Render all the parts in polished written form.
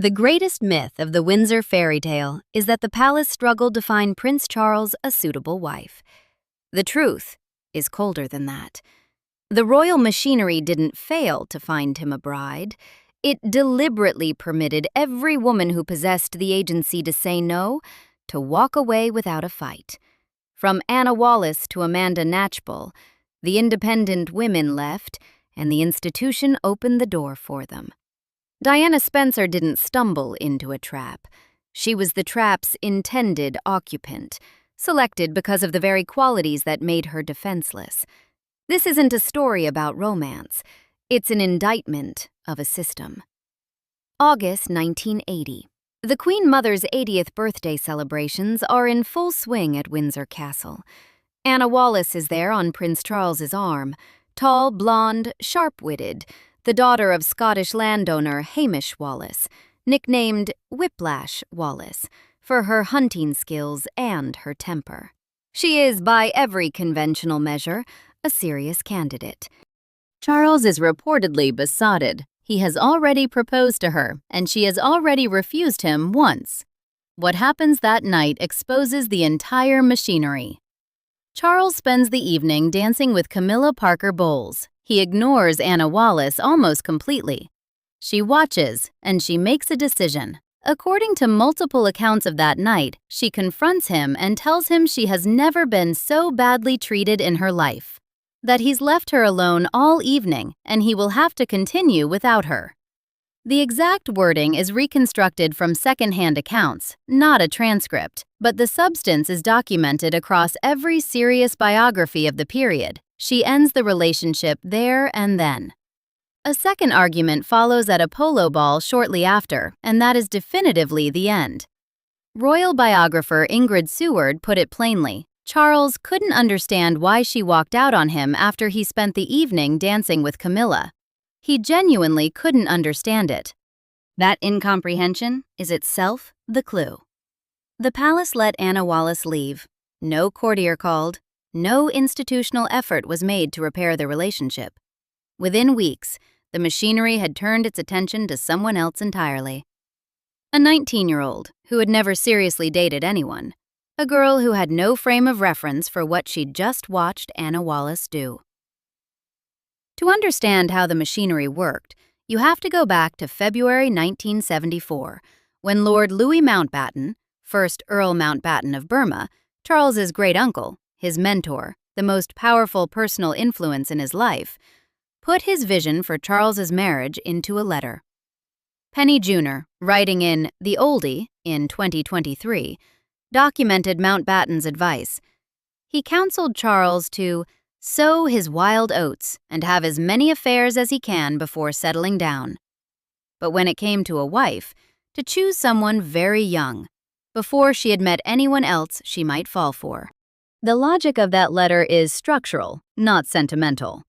The greatest myth of the Windsor fairy tale is that the palace struggled to find Prince Charles a suitable wife. The truth is colder than that. The royal machinery didn't fail to find him a bride. It deliberately permitted every woman who possessed the agency to say no to walk away without a fight. From Anna Wallace to Amanda Knatchbull, the independent women left, and the institution opened the door for them. Diana Spencer didn't stumble into a trap. She was the trap's intended occupant, selected because of the very qualities that made her defenseless. This isn't a story about romance. It's an indictment of a system. August 1980. The Queen Mother's 80th birthday celebrations are in full swing at Windsor Castle. Anna Wallace is there on Prince Charles's arm, tall, blonde, sharp-witted, the daughter of Scottish landowner Hamish Wallace, nicknamed Whiplash Wallace, for her hunting skills and her temper. She is, by every conventional measure, a serious candidate. Charles is reportedly besotted. He has already proposed to her, and she has already refused him once. What happens that night exposes the entire machinery. Charles spends the evening dancing with Camilla Parker Bowles. He ignores Anna Wallace almost completely. She watches, and she makes a decision. According to multiple accounts of that night, she confronts him and tells him she has never been so badly treated in her life, that he's left her alone all evening and he will have to continue without her. The exact wording is reconstructed from second-hand accounts, not a transcript, but the substance is documented across every serious biography of the period. She ends the relationship there and then. A second argument follows at a polo ball shortly after, and that is definitively the end. Royal biographer Ingrid Seward put it plainly: Charles couldn't understand why she walked out on him after he spent the evening dancing with Camilla. He genuinely couldn't understand it. That incomprehension is itself the clue. The palace let Anna Wallace leave. No courtier called. No institutional effort was made to repair the relationship. Within weeks, the machinery had turned its attention to someone else entirely. A 19-year-old who had never seriously dated anyone. A girl who had no frame of reference for what she'd just watched Anna Wallace do. To understand how the machinery worked, you have to go back to February 1974, when Lord Louis Mountbatten, 1st Earl Mountbatten of Burma, Charles's great-uncle, his mentor, the most powerful personal influence in his life, put his vision for Charles's marriage into a letter. Penny Junor, writing in The Oldie in 2023, documented Mountbatten's advice. He counseled Charles to sow his wild oats and have as many affairs as he can before settling down. But when it came to a wife, to choose someone very young, before she had met anyone else she might fall for. The logic of that letter is structural, not sentimental.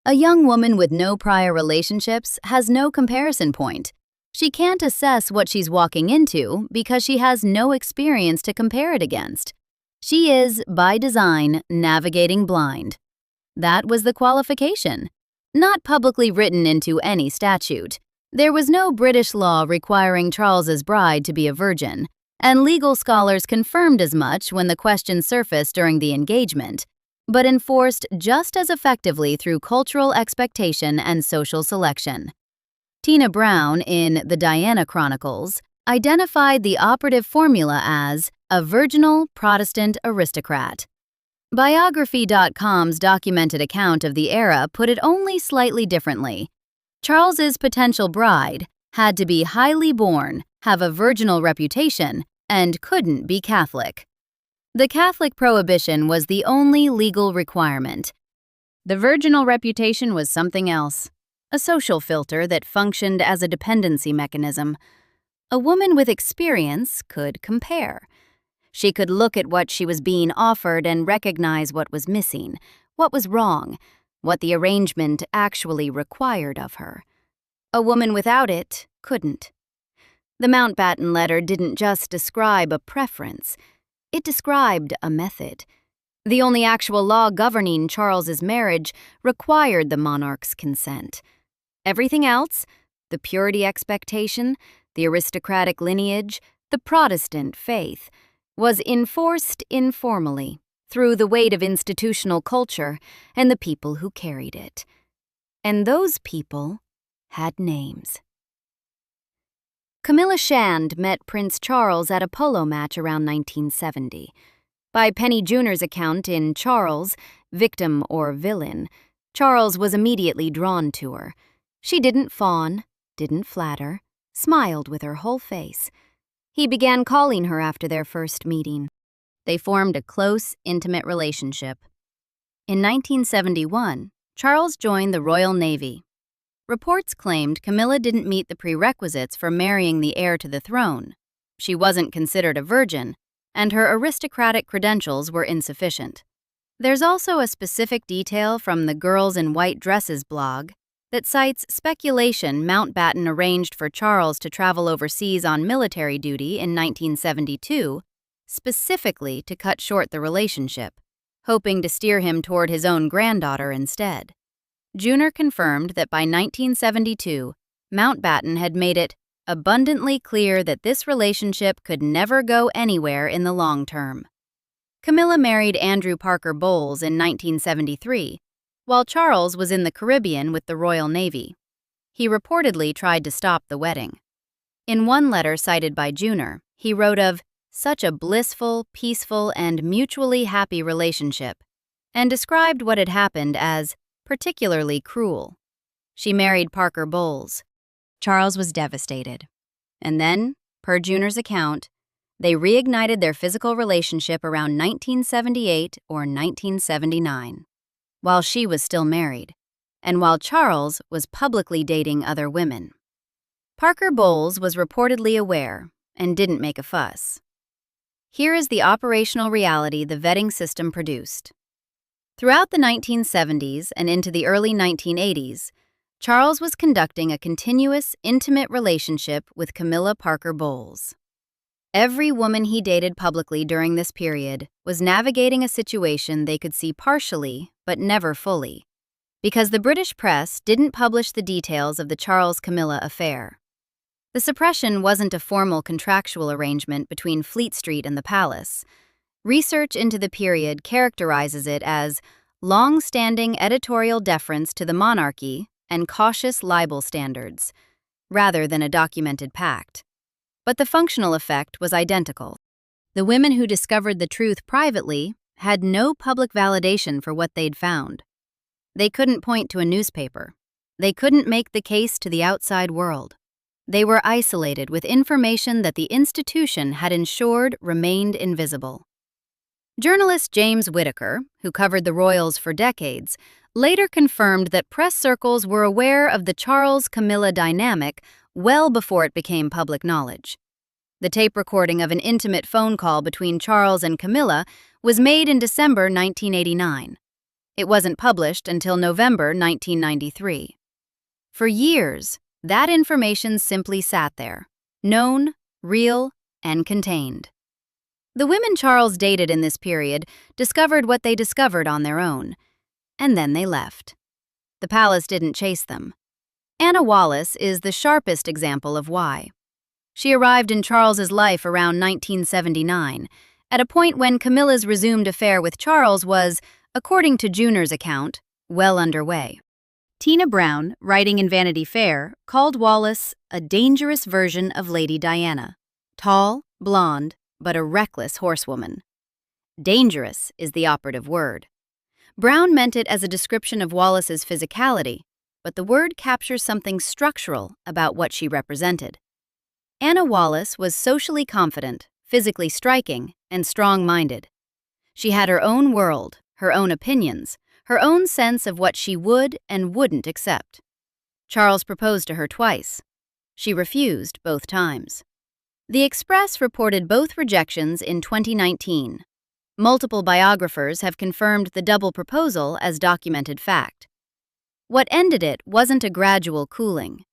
A young woman with no prior relationships has no comparison point. She can't assess what she's walking into because she has no experience to compare it against. She is, by design, navigating blind. That was the qualification. Not publicly written into any statute. There was no British law requiring Charles's bride to be a virgin, and legal scholars confirmed as much when the question surfaced during the engagement, but enforced just as effectively through cultural expectation and social selection. Tina Brown, in The Diana Chronicles, identified the operative formula as a virginal Protestant aristocrat. Biography.com's documented account of the era put it only slightly differently. Charles's potential bride had to be highly born, have a virginal reputation, and couldn't be Catholic. The Catholic prohibition was the only legal requirement. The virginal reputation was something else, a social filter that functioned as a dependency mechanism. A woman with experience could compare. She could look at what she was being offered and recognize what was missing, what was wrong, what the arrangement actually required of her. A woman without it couldn't. The Mountbatten letter didn't just describe a preference, it described a method. The only actual law governing Charles's marriage required the monarch's consent. Everything else, the purity expectation, The aristocratic lineage, the Protestant faith, was enforced informally through the weight of institutional culture and the people who carried it. And those people had names. Camilla Shand met Prince Charles at a polo match around 1970. By Penny Junor's account in Charles, Victim or Villain, Charles was immediately drawn to her. She didn't fawn, didn't flatter, smiled with her whole face. He began calling her after their first meeting. They formed a close, intimate relationship. In 1971, Charles joined the Royal Navy. Reports claimed Camilla didn't meet the prerequisites for marrying the heir to the throne. She wasn't considered a virgin, and her aristocratic credentials were insufficient. There's also a specific detail from the Girls in White Dresses blog that cites speculation Mountbatten arranged for Charles to travel overseas on military duty in 1972, specifically to cut short the relationship, hoping to steer him toward his own granddaughter instead. Junor confirmed that by 1972, Mountbatten had made it abundantly clear that this relationship could never go anywhere in the long term. Camilla married Andrew Parker Bowles in 1973, while Charles was in the Caribbean with the Royal Navy. He reportedly tried to stop the wedding. In one letter cited by Junor, he wrote of such a blissful, peaceful, and mutually happy relationship, and described what had happened as particularly cruel. She married Parker Bowles. Charles was devastated. And then, per Junor's account, they reignited their physical relationship around 1978 or 1979, while she was still married, and while Charles was publicly dating other women. Parker Bowles was reportedly aware and didn't make a fuss. Here is the operational reality the vetting system produced. Throughout the 1970s and into the early 1980s, Charles was conducting a continuous, intimate relationship with Camilla Parker Bowles. Every woman he dated publicly during this period was navigating a situation they could see partially, but never fully, because the British press didn't publish the details of the Charles-Camilla affair. The suppression wasn't a formal contractual arrangement between Fleet Street and the palace. Research into the period characterizes it as long-standing editorial deference to the monarchy and cautious libel standards, rather than a documented pact. But the functional effect was identical. The women who discovered the truth privately had no public validation for what they'd found. They couldn't point to a newspaper. They couldn't make the case to the outside world. They were isolated with information that the institution had ensured remained invisible. Journalist James Whittaker, who covered the royals for decades, later confirmed that press circles were aware of the Charles-Camilla dynamic well before it became public knowledge. The tape recording of an intimate phone call between Charles and Camilla was made in December 1989. It wasn't published until November 1993. For years, that information simply sat there, known, real, and contained. The women Charles dated in this period discovered what they discovered on their own, and then they left. The palace didn't chase them. Anna Wallace is the sharpest example of why. She arrived in Charles's life around 1979, at a point when Camilla's resumed affair with Charles was, according to Junor's account, well underway. Tina Brown, writing in Vanity Fair, called Wallace a dangerous version of Lady Diana, tall, blonde, but a reckless horsewoman. Dangerous is the operative word. Brown meant it as a description of Wallace's physicality, but the word captures something structural about what she represented. Anna Wallace was socially confident, physically striking, and strong-minded. She had her own world, her own opinions, her own sense of what she would and wouldn't accept. Charles proposed to her twice. She refused both times. The Express reported both rejections in 2019. Multiple biographers have confirmed the double proposal as documented fact. What ended it wasn't a gradual cooling.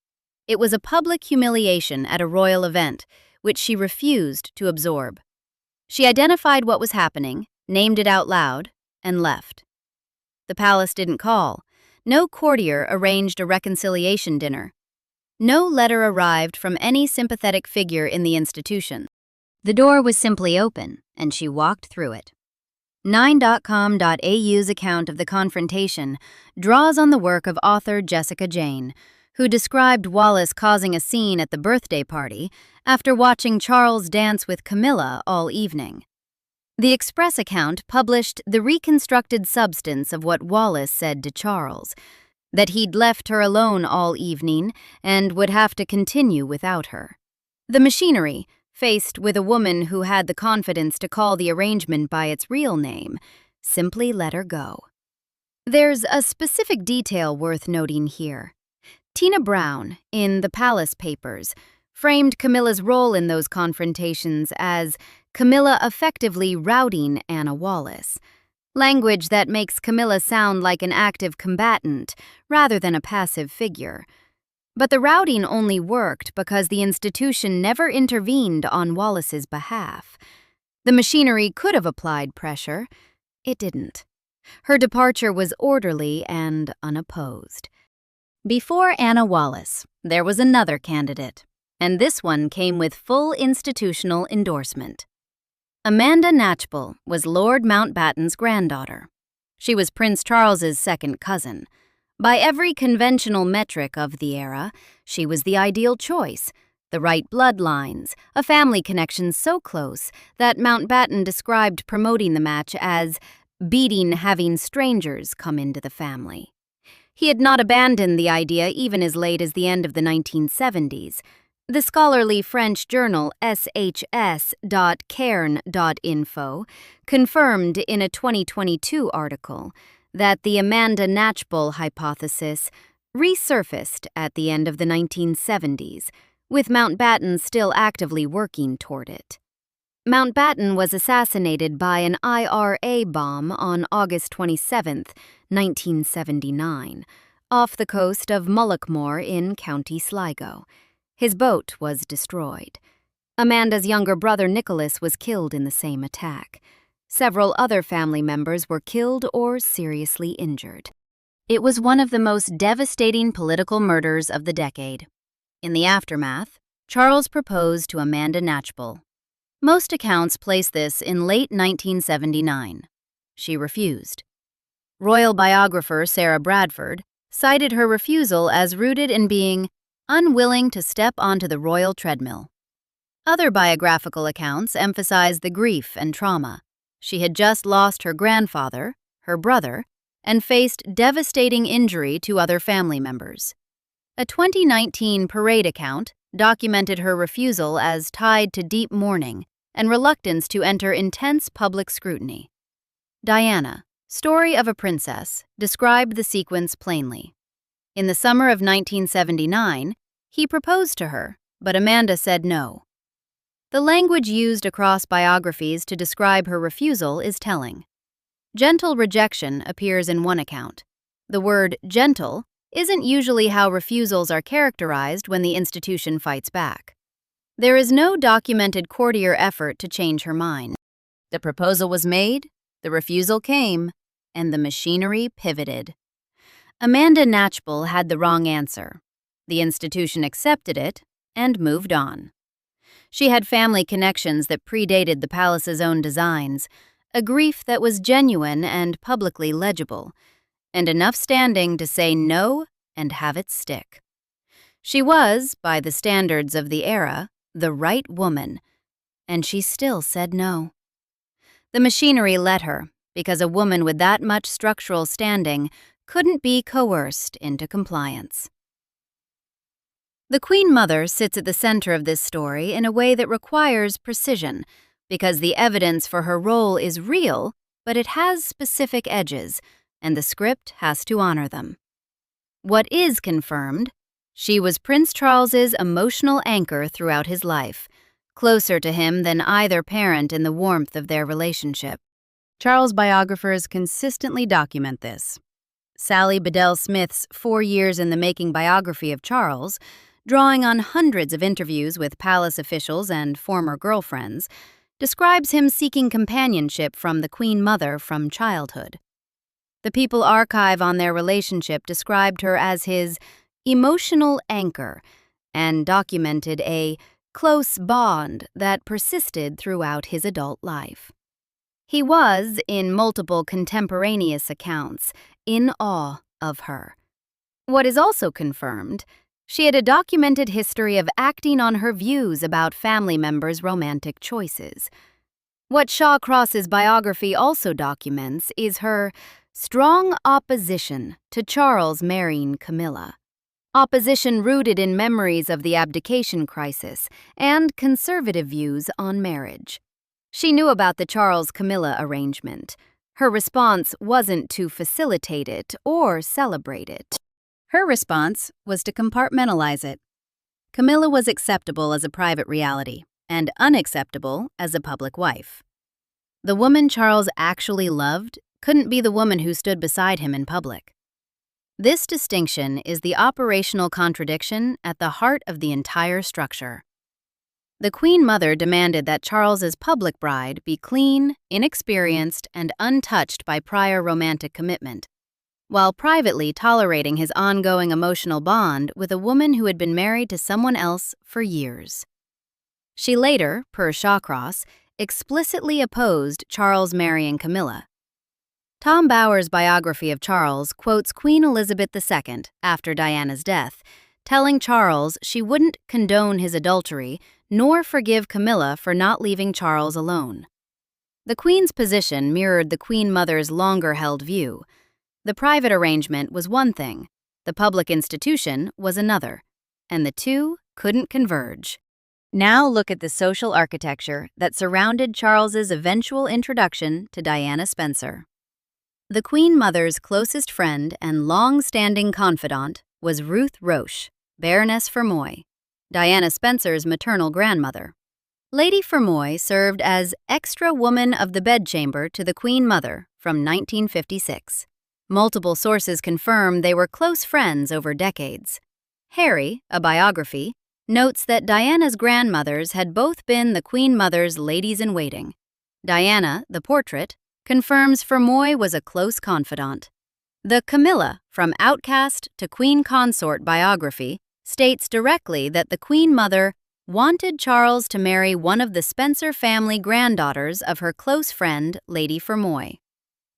It was a public humiliation at a royal event, which she refused to absorb. She identified what was happening, named it out loud, and left. The palace didn't call. No courtier arranged a reconciliation dinner. No letter arrived from any sympathetic figure in the institution. The door was simply open, and she walked through it. 9.com.au's account of the confrontation draws on the work of author Jessica Jane, who described Wallace causing a scene at the birthday party after watching Charles dance with Camilla all evening. The Express account published the reconstructed substance of what Wallace said to Charles, that he'd left her alone all evening and would have to continue without her. The Machinery, faced with a woman who had the confidence to call the arrangement by its real name, simply let her go. There's a specific detail worth noting here. Tina Brown, in the Palace Papers, framed Camilla's role in those confrontations as Camilla effectively routing Anna Wallace, language that makes Camilla sound like an active combatant rather than a passive figure. But the routing only worked because the institution never intervened on Wallace's behalf. The Machinery could have applied pressure. It didn't. Her departure was orderly and unopposed. Before Anna Wallace, there was another candidate, and this one came with full institutional endorsement. Amanda Knatchbull was Lord Mountbatten's granddaughter. She was Prince Charles's second cousin. By every conventional metric of the era, she was the ideal choice, the right bloodlines, a family connection so close that Mountbatten described promoting the match as beating having strangers come into the family. He had not abandoned the idea even as late as the end of the 1970s. The scholarly French journal shs.cairn.info confirmed in a 2022 article that the Amanda Knatchbull hypothesis resurfaced at the end of the 1970s, with Mountbatten still actively working toward it. Mountbatten was assassinated by an IRA bomb on August 27, 1979, off the coast of Mullaghmore in County Sligo. His boat was destroyed. Amanda's younger brother Nicholas was killed in the same attack. Several other family members were killed or seriously injured. It was one of the most devastating political murders of the decade. In the aftermath, Charles proposed to Amanda Knatchbull. Most accounts place this in late 1979. She refused. Royal biographer Sarah Bradford cited her refusal as rooted in being unwilling to step onto the royal treadmill. Other biographical accounts emphasize the grief and trauma. She had just lost her grandfather, her brother, and faced devastating injury to other family members. A 2019 Parade account documented her refusal as tied to deep mourning and reluctance to enter intense public scrutiny. Diana, Story of a Princess, described the sequence plainly. In the summer of 1979, he proposed to her, but Amanda said no. The language used across biographies to describe her refusal is telling. Gentle rejection appears in one account. The word gentle isn't usually how refusals are characterized when the institution fights back. There is no documented courtier effort to change her mind. The proposal was made, the refusal came, and the Machinery pivoted. Amanda Knatchbull had the wrong answer. The institution accepted it and moved on. She had family connections that predated the palace's own designs, a grief that was genuine and publicly legible, and enough standing to say no and have it stick. She was, by the standards of the era, the right woman, and she still said no. The Machinery let her, because a woman with that much structural standing couldn't be coerced into compliance. The Queen Mother sits at the center of this story in a way that requires precision, because the evidence for her role is real, but it has specific edges, and the script has to honor them. What is confirmed? She was Prince Charles's emotional anchor throughout his life, closer to him than either parent in the warmth of their relationship. Charles biographers consistently document this. Sally Bedell Smith's 4 Years in the Making biography of Charles, drawing on hundreds of interviews with palace officials and former girlfriends, describes him seeking companionship from the Queen Mother from childhood. The People archive on their relationship described her as his emotional anchor and documented a close bond that persisted throughout his adult life. He was, in multiple contemporaneous accounts, in awe of her. What is also confirmed, she had a documented history of acting on her views about family members' romantic choices. What Shawcross's biography also documents is her strong opposition to Charles marrying Camilla. Opposition rooted in memories of the abdication crisis and conservative views on marriage. She knew about the Charles-Camilla arrangement. Her response wasn't to facilitate it or celebrate it. Her response was to compartmentalize it. Camilla was acceptable as a private reality and unacceptable as a public wife. The woman Charles actually loved couldn't be the woman who stood beside him in public. This distinction is the operational contradiction at the heart of the entire structure. The Queen Mother demanded that Charles's public bride be clean, inexperienced, and untouched by prior romantic commitment, while privately tolerating his ongoing emotional bond with a woman who had been married to someone else for years. She later, per Shawcross, explicitly opposed Charles marrying Camilla. Tom Bower's biography of Charles quotes Queen Elizabeth II after Diana's death, telling Charles she wouldn't condone his adultery nor forgive Camilla for not leaving Charles alone. The Queen's position mirrored the Queen Mother's longer-held view. The private arrangement was one thing, the public institution was another, and the two couldn't converge. Now look at the social architecture that surrounded Charles's eventual introduction to Diana Spencer. The Queen Mother's closest friend and long-standing confidant was Ruth Roche, Baroness Fermoy, Diana Spencer's maternal grandmother. Lady Fermoy served as extra woman of the bedchamber to the Queen Mother from 1956. Multiple sources confirm they were close friends over decades. Harry, a biography, notes that Diana's grandmothers had both been the Queen Mother's ladies-in-waiting. Diana, the portrait, confirms Fermoy was a close confidant. The Camilla, from Outcast to Queen Consort biography, states directly that the Queen Mother wanted Charles to marry one of the Spencer family granddaughters of her close friend, Lady Fermoy.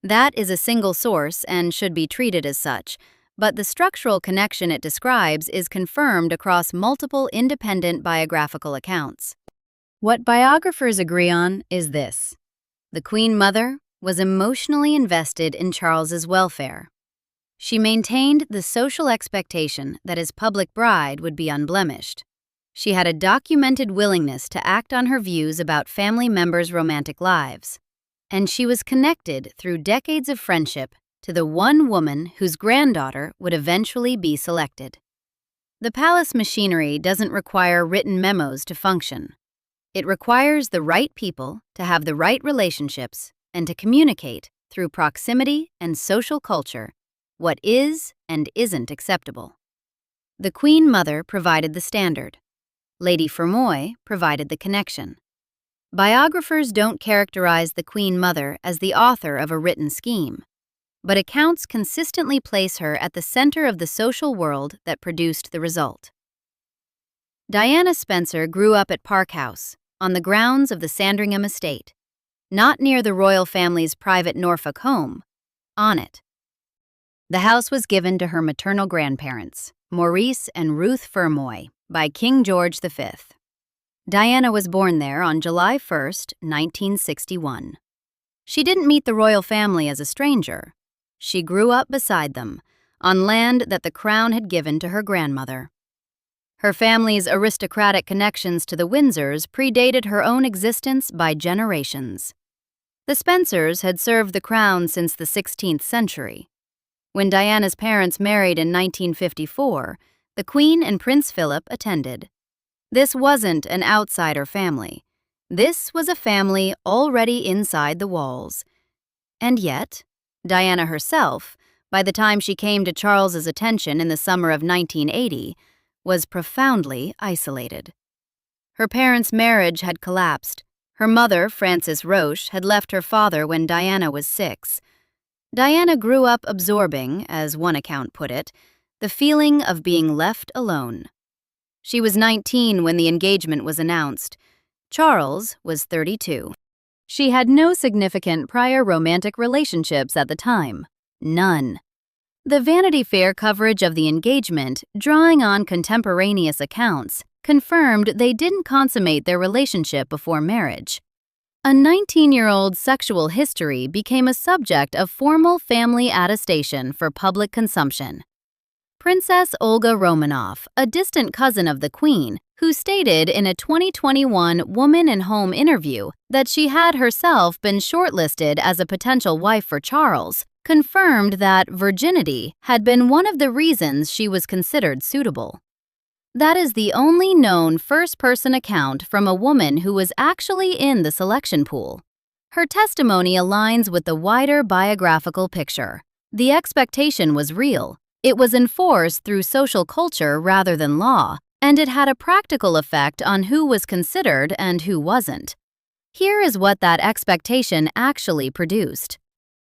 That is a single source and should be treated as such, but the structural connection it describes is confirmed across multiple independent biographical accounts. What biographers agree on is this: the Queen Mother was emotionally invested in Charles's welfare. She maintained the social expectation that his public bride would be unblemished. She had a documented willingness to act on her views about family members' romantic lives, and she was connected through decades of friendship to the one woman whose granddaughter would eventually be selected. The palace machinery doesn't require written memos to function. It requires the right people to have the right relationships and to communicate through proximity and social culture what is and isn't acceptable. The Queen Mother provided the standard. Lady Fermoy provided the connection. Biographers don't characterize the Queen Mother as the author of a written scheme, but accounts consistently place her at the center of the social world that produced the result. Diana Spencer grew up at Park House, on the grounds of the Sandringham estate, not near the royal family's private Norfolk home, on it. The house was given to her maternal grandparents, Maurice and Ruth Fermoy, by King George V. Diana was born there on July 1, 1961. She didn't meet the royal family as a stranger. She grew up beside them, on land that the crown had given to her grandmother. Her family's aristocratic connections to the Windsors predated her own existence by generations. The Spencers had served the crown since the 16th century. When Diana's parents married in 1954, the Queen and Prince Philip attended. This wasn't an outsider family. This was a family already inside the walls. And yet, Diana herself, by the time she came to Charles's attention in the summer of 1980, was profoundly isolated. Her parents' marriage had collapsed. Her mother, Frances Roche, had left her father when Diana was 6. Diana grew up absorbing, as one account put it, the feeling of being left alone. She was 19 when the engagement was announced. Charles was 32. She had no significant prior romantic relationships at the time. None. The Vanity Fair coverage of the engagement, drawing on contemporaneous accounts, confirmed they didn't consummate their relationship before marriage. A 19-year-old's sexual history became a subject of formal family attestation for public consumption. Princess Olga Romanov, a distant cousin of the Queen, who stated in a 2021 Woman and Home interview that she had herself been shortlisted as a potential wife for Charles, confirmed that virginity had been one of the reasons she was considered suitable. That is the only known first-person account from a woman who was actually in the selection pool. Her testimony aligns with the wider biographical picture. The expectation was real. It was enforced through social culture rather than law, and it had a practical effect on who was considered and who wasn't. Here is what that expectation actually produced.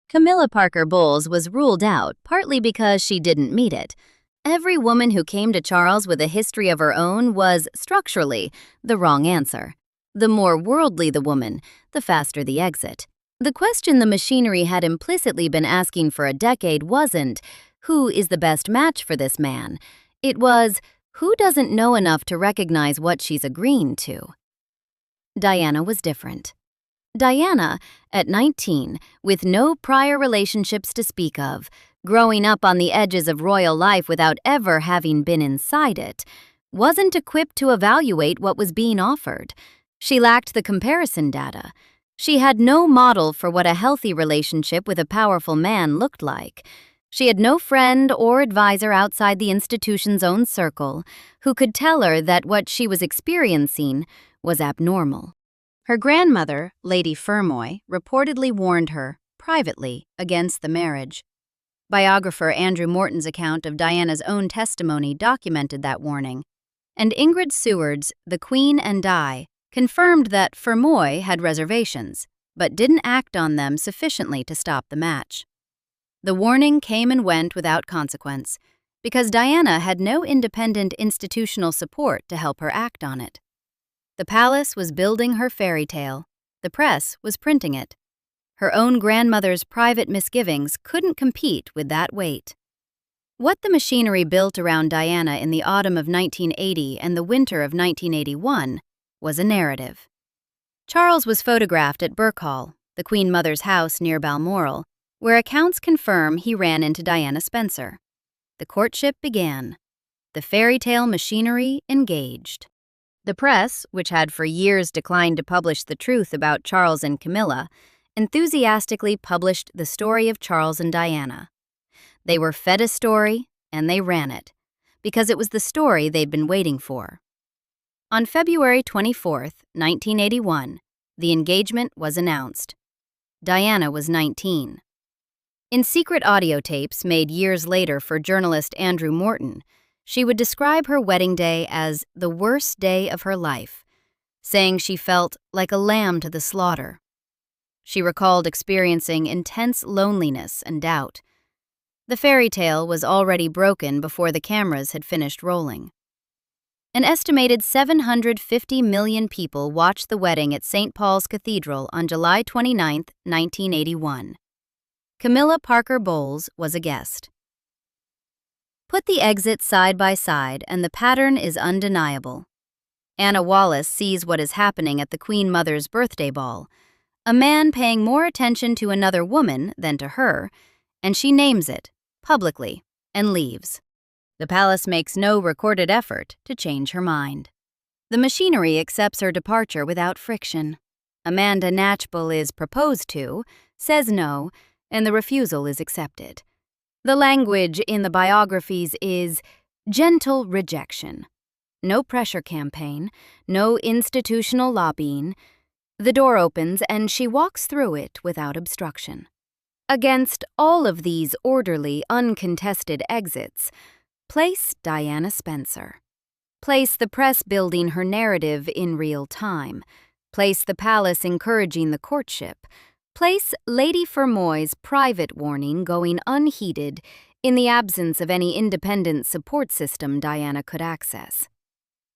Camilla Parker Bowles was ruled out partly because she didn't meet it. Every woman who came to Charles with a history of her own was, structurally, the wrong answer. The more worldly the woman, the faster the exit. The question the machinery had implicitly been asking for a decade wasn't, who is the best match for this man? It was, who doesn't know enough to recognize what she's agreeing to? Diana was different. Diana, at 19, with no prior relationships to speak of, growing up on the edges of royal life without ever having been inside it, wasn't equipped to evaluate what was being offered. She lacked the comparison data. She had no model for what a healthy relationship with a powerful man looked like. She had no friend or advisor outside the institution's own circle who could tell her that what she was experiencing was abnormal. Her grandmother, Lady Fermoy, reportedly warned her, privately, against the marriage. Biographer Andrew Morton's account of Diana's own testimony documented that warning, and Ingrid Seward's The Queen and I confirmed that Fermoy had reservations, but didn't act on them sufficiently to stop the match. The warning came and went without consequence, because Diana had no independent institutional support to help her act on it. The palace was building her fairy tale. The press was printing it. Her own grandmother's private misgivings couldn't compete with that weight. What the machinery built around Diana in the autumn of 1980 and the winter of 1981 was a narrative. Charles was photographed at Birkhall, the Queen Mother's house near Balmoral, where accounts confirm he ran into Diana Spencer. The courtship began. The fairy tale machinery engaged. The press, which had for years declined to publish the truth about Charles and Camilla, enthusiastically published the story of Charles and Diana. They were fed a story, and they ran it, because it was the story they'd been waiting for. On February 24, 1981, the engagement was announced. Diana was 19. In secret audio tapes made years later for journalist Andrew Morton, she would describe her wedding day as the worst day of her life, saying she felt like a lamb to the slaughter. She recalled experiencing intense loneliness and doubt. The fairy tale was already broken before the cameras had finished rolling. An estimated 750 million people watched the wedding at St. Paul's Cathedral on July 29, 1981. Camilla Parker Bowles was a guest. Put the exits side by side and the pattern is undeniable. Anna Wallace sees what is happening at the Queen Mother's birthday ball, a man paying more attention to another woman than to her, and she names it, publicly, and leaves. The palace makes no recorded effort to change her mind. The machinery accepts her departure without friction. Amanda Knatchbull is proposed to, says no, and the refusal is accepted. The language in the biographies is gentle rejection. No pressure campaign, no institutional lobbying. The door opens and she walks through it without obstruction. Against all of these orderly, uncontested exits, place Diana Spencer. Place the press building her narrative in real time. Place the palace encouraging the courtship. Place Lady Fermoy's private warning going unheeded in the absence of any independent support system Diana could access.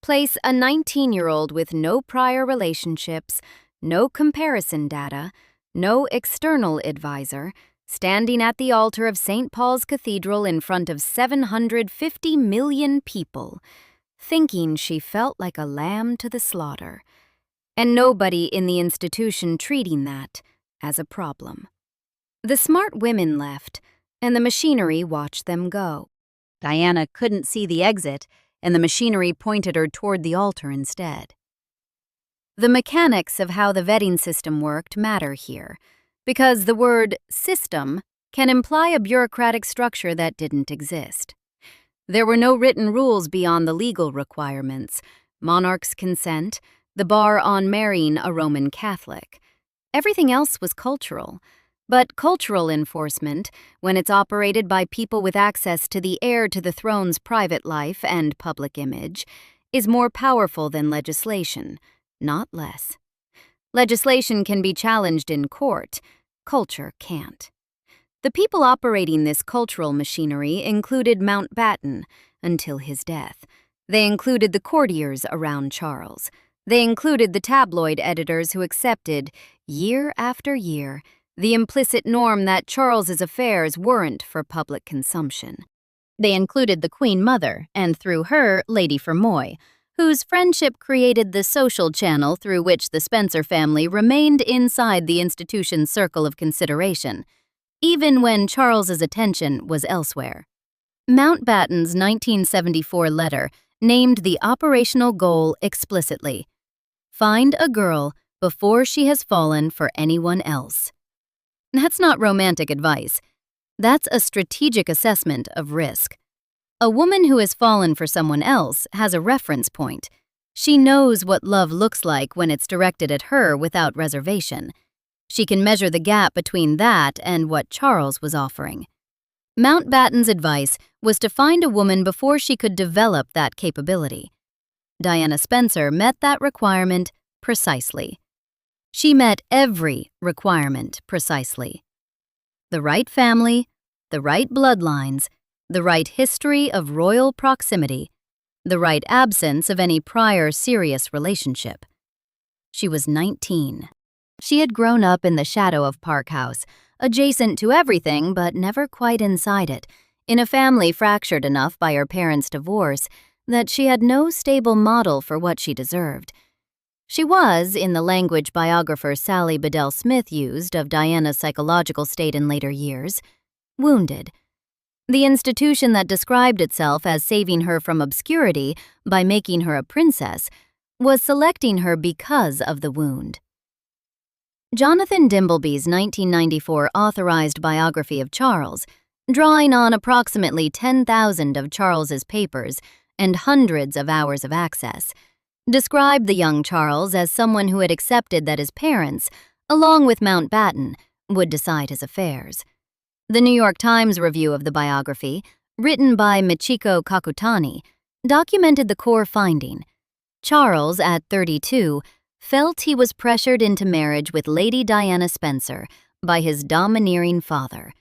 Place a 19-year-old with no prior relationships, no comparison data, no external advisor, standing at the altar of St. Paul's Cathedral in front of 750 million people, thinking she felt like a lamb to the slaughter, and nobody in the institution treating that as a problem. The smart women left, and the machinery watched them go. Diana couldn't see the exit, and the machinery pointed her toward the altar instead. The mechanics of how the vetting system worked matter here, because the word system can imply a bureaucratic structure that didn't exist. There were no written rules beyond the legal requirements: monarch's consent, the bar on marrying a Roman Catholic. Everything else was cultural. But cultural enforcement, when it's operated by people with access to the heir to the throne's private life and public image, is more powerful than legislation, not less. Legislation can be challenged in court. Culture can't. The people operating this cultural machinery included Mountbatten until his death. They included the courtiers around Charles. They included the tabloid editors who accepted, year after year, the implicit norm that Charles's affairs weren't for public consumption. They included the Queen Mother, and through her, Lady Fermoy, whose friendship created the social channel through which the Spencer family remained inside the institution's circle of consideration, even when Charles's attention was elsewhere. Mountbatten's 1974 letter named the operational goal explicitly: find a girl before she has fallen for anyone else. That's not romantic advice. That's a strategic assessment of risk. A woman who has fallen for someone else has a reference point. She knows what love looks like when it's directed at her without reservation. She can measure the gap between that and what Charles was offering. Mountbatten's advice was to find a woman before she could develop that capability. Diana Spencer met that requirement precisely. She met every requirement precisely. The right family, the right bloodlines, the right history of royal proximity, the right absence of any prior serious relationship. She was 19. She had grown up in the shadow of Park House, adjacent to everything but never quite inside it, in a family fractured enough by her parents' divorce that she had no stable model for what she deserved. She was, in the language biographer Sally Bedell Smith used of Diana's psychological state in later years, wounded. The institution that described itself as saving her from obscurity by making her a princess was selecting her because of the wound. Jonathan Dimbleby's 1994 authorized biography of Charles, drawing on approximately 10,000 of Charles's papers and hundreds of hours of access, described the young Charles as someone who had accepted that his parents, along with Mountbatten, would decide his affairs. The New York Times review of the biography, written by Michiko Kakutani, documented the core finding. Charles, at 32, felt he was pressured into marriage with Lady Diana Spencer by his domineering father.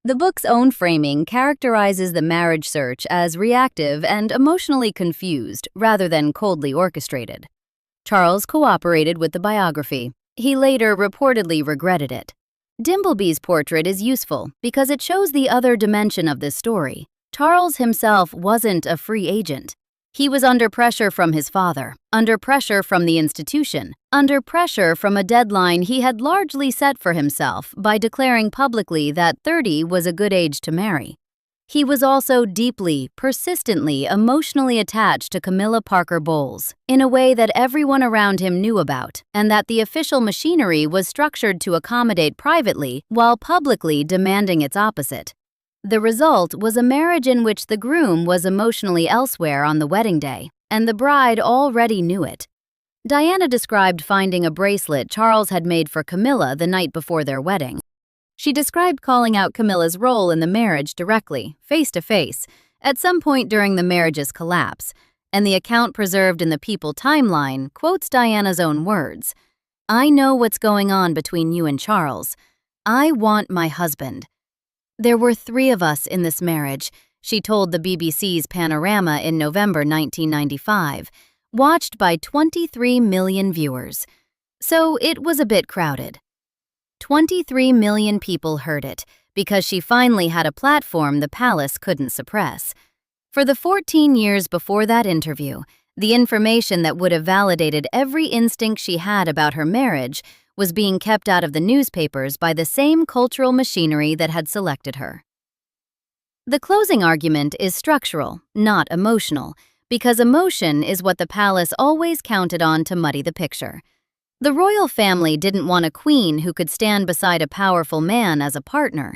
The book's own framing characterizes the marriage search as reactive and emotionally confused rather than coldly orchestrated. Charles cooperated with the biography. He later reportedly regretted it. Dimbleby's portrait is useful because it shows the other dimension of this story. Charles himself wasn't a free agent. He was under pressure from his father, under pressure from the institution, under pressure from a deadline he had largely set for himself by declaring publicly that 30 was a good age to marry. He was also deeply, persistently, emotionally attached to Camilla Parker Bowles in a way that everyone around him knew about, and that the official machinery was structured to accommodate privately while publicly demanding its opposite. The result was a marriage in which the groom was emotionally elsewhere on the wedding day, and the bride already knew it. Diana described finding a bracelet Charles had made for Camilla the night before their wedding. She described calling out Camilla's role in the marriage directly, face to face, at some point during the marriage's collapse, and the account preserved in the People timeline quotes Diana's own words. "I know what's going on between you and Charles. I want my husband. There were 3 of us in this marriage, she told the BBC's Panorama in November 1995, watched by 23 million viewers. So it was a bit crowded. 23 million people heard it because she finally had a platform the palace couldn't suppress. For the 14 years before that interview, the information that would have validated every instinct she had about her marriage was being kept out of the newspapers by the same cultural machinery that had selected her. The closing argument is structural, not emotional, because emotion is what the palace always counted on to muddy the picture. The royal family didn't want a queen who could stand beside a powerful man as a partner.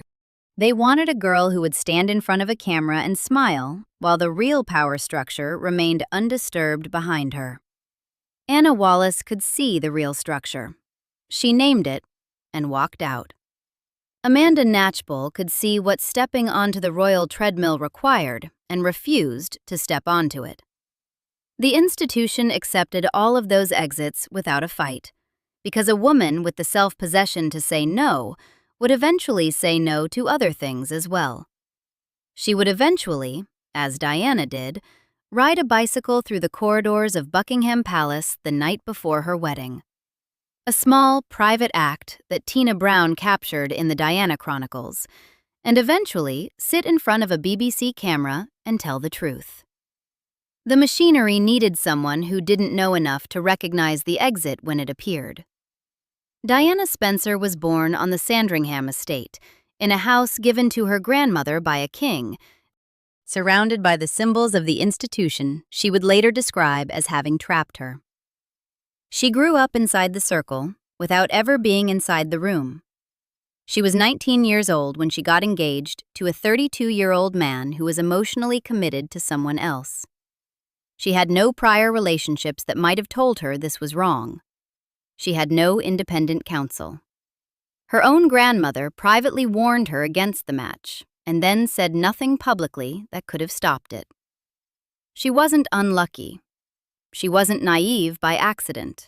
They wanted a girl who would stand in front of a camera and smile, while the real power structure remained undisturbed behind her. Anna Wallace could see the real structure. She named it and walked out. Amanda Knatchbull could see what stepping onto the royal treadmill required and refused to step onto it. The institution accepted all of those exits without a fight, because a woman with the self-possession to say no would eventually say no to other things as well. She would eventually, as Diana did, ride a bicycle through the corridors of Buckingham Palace the night before her wedding. A small, private act that Tina Brown captured in the Diana Chronicles, and eventually sit in front of a BBC camera and tell the truth. The machinery needed someone who didn't know enough to recognize the exit when it appeared. Diana Spencer was born on the Sandringham estate, in a house given to her grandmother by a king, surrounded by the symbols of the institution she would later describe as having trapped her. She grew up inside the circle without ever being inside the room. She was 19 years old when she got engaged to a 32-year-old man who was emotionally committed to someone else. She had no prior relationships that might have told her this was wrong. She had no independent counsel. Her own grandmother privately warned her against the match and then said nothing publicly that could have stopped it. She wasn't unlucky. She wasn't naive by accident.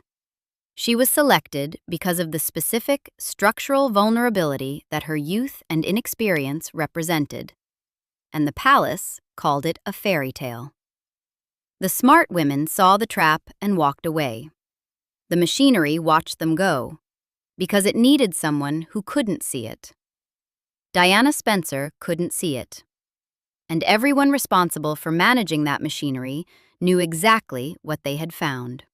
She was selected because of the specific structural vulnerability that her youth and inexperience represented, and the palace called it a fairy tale. The smart women saw the trap and walked away. The machinery watched them go, because it needed someone who couldn't see it. Diana Spencer couldn't see it, and everyone responsible for managing that machinery knew exactly what they had found.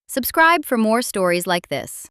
Subscribe for more stories like this.